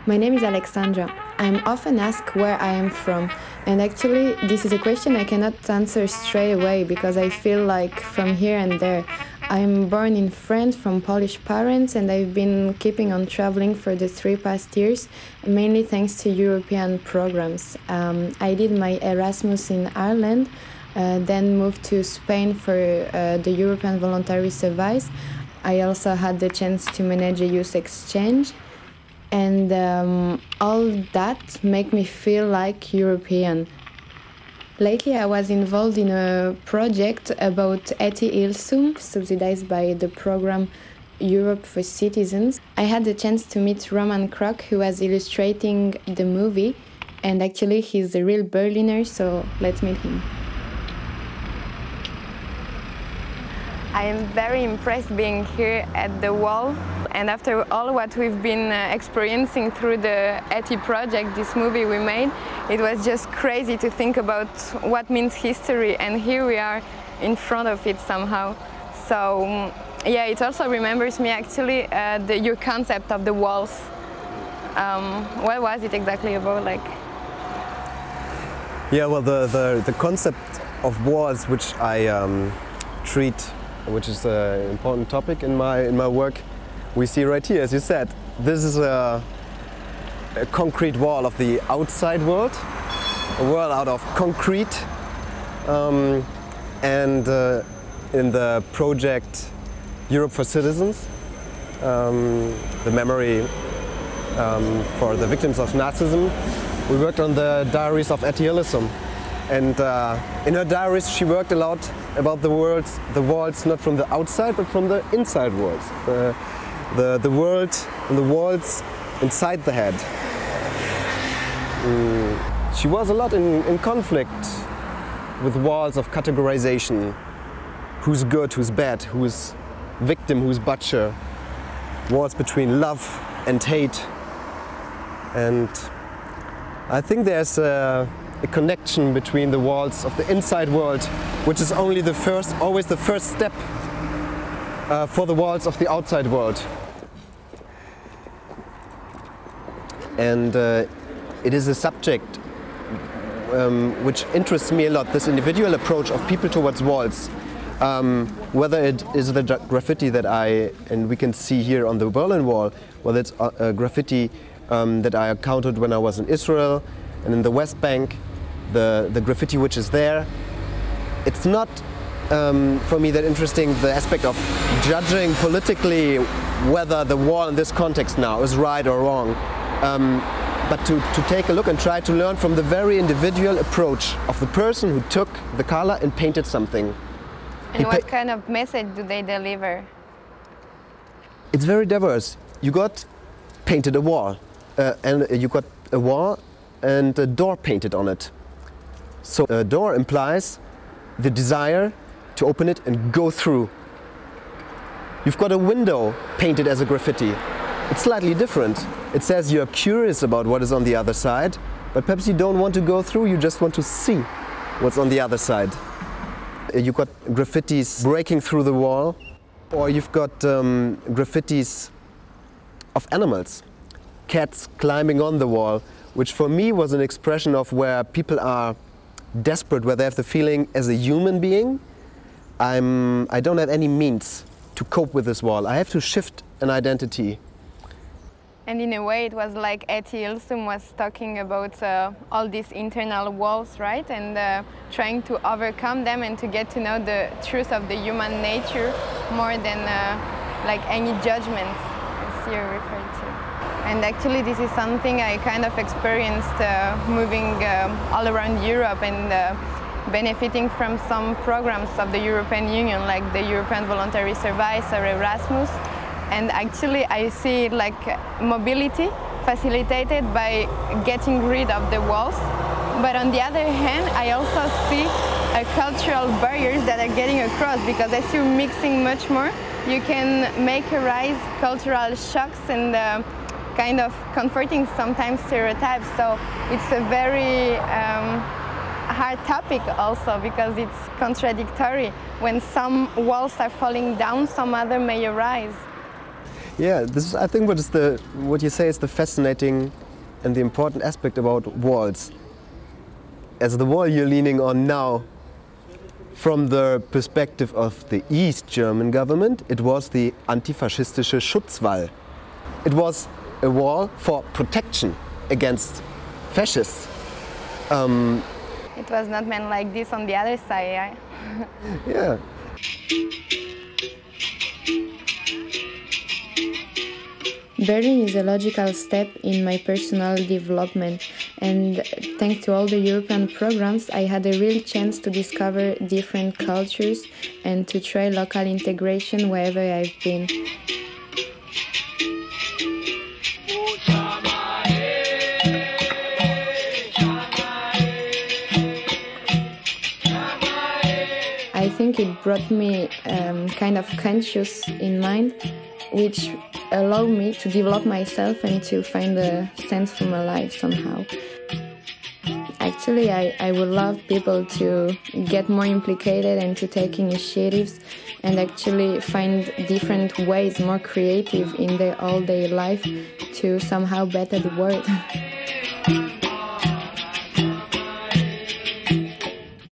My name is Alexandra. I'm often asked where I am from, and actually this is a question I cannot answer straight away because I feel like from here and there. I'm born in France from Polish parents, and I've been keeping on traveling for the 3 past years, mainly thanks to European programs. I did my Erasmus in Ireland, then moved to Spain for the European Voluntary Service. I also had the chance to manage a youth exchange. And all that make me feel like European. Lately I was involved in a project about Eti Ilsum, subsidized by the program Europe for Citizens. I had the chance to meet Roman Kroc, who was illustrating the movie, and actually he's a real Berliner, so let's meet him. I am very impressed being here at the wall, and after all what we've been experiencing through the Eti project, this movie we made, it was just crazy to think about what means history, and here we are in front of it somehow. So yeah, it also remembers me actually your concept of the walls. What was it exactly about? Yeah, well, the concept of walls, which I treat, which is an important topic in my work, we see right here, as you said. This is a concrete wall of the outside world, a world out of concrete. And in the project Europe for Citizens, the memory for the victims of Nazism, we worked on the diaries of Eti Ilsum. And in her diaries she worked a lot about the walls not from the outside but from the inside walls. The world and the walls inside the head. She was a lot in conflict with walls of categorization. Who's good, who's bad, who's victim, who's butcher. Walls between love and hate. And I think there's a connection between the walls of the inside world, which is always the first step for the walls of the outside world. And it is a subject which interests me a lot, this individual approach of people towards walls. Whether it is the graffiti that and we can see here on the Berlin Wall, whether it's a graffiti that I encountered when I was in Israel and in the West Bank, the graffiti which is there. It's not for me that interesting, the aspect of judging politically whether the wall in this context now is right or wrong, but to take a look and try to learn from the very individual approach of the person who took the color and painted something. And what kind of message do they deliver? It's very diverse. You got painted a wall, and you got a wall and a door painted on it. So a door implies the desire to open it and go through. You've got a window painted as a graffiti. It's slightly different. It says you're curious about what is on the other side, but perhaps you don't want to go through, you just want to see what's on the other side. You've got graffitis breaking through the wall, or you've got graffitis of animals, cats climbing on the wall, which for me was an expression of where people are desperate, where they have the feeling as a human being, I don't have any means to cope with this wall. I have to shift an identity. And in a way it was like Eti Ilsum was talking about all these internal walls, right? And trying to overcome them and to get to know the truth of the human nature more than like any judgments, as you referred to. And actually this is something I kind of experienced moving all around Europe and benefiting from some programs of the European Union, like the European Voluntary Service or Erasmus. And actually I see it like mobility facilitated by getting rid of the walls. But on the other hand, I also see cultural barriers that are getting across, because as you're mixing much more, you can make arise cultural shocks and kind of comforting sometimes stereotypes. So it's a very hard topic also, because it's contradictory. When some walls are falling down, some other may arise. Yeah, this is, I think, what you say is the fascinating and the important aspect about walls. As the wall you're leaning on now, from the perspective of the East German government, it was the antifaschistische Schutzwall. It was a wall for protection against fascists. It was not meant like this on the other side, yeah? Yeah. Berlin is a logical step in my personal development, and thanks to all the European programs, I had a real chance to discover different cultures and to try local integration wherever I've been. I think it brought me kind of conscious in mind, which allowed me to develop myself and to find a sense for my life somehow. Actually, I would love people to get more implicated and to take initiatives and actually find different ways, more creative in their all-day life to somehow better the world.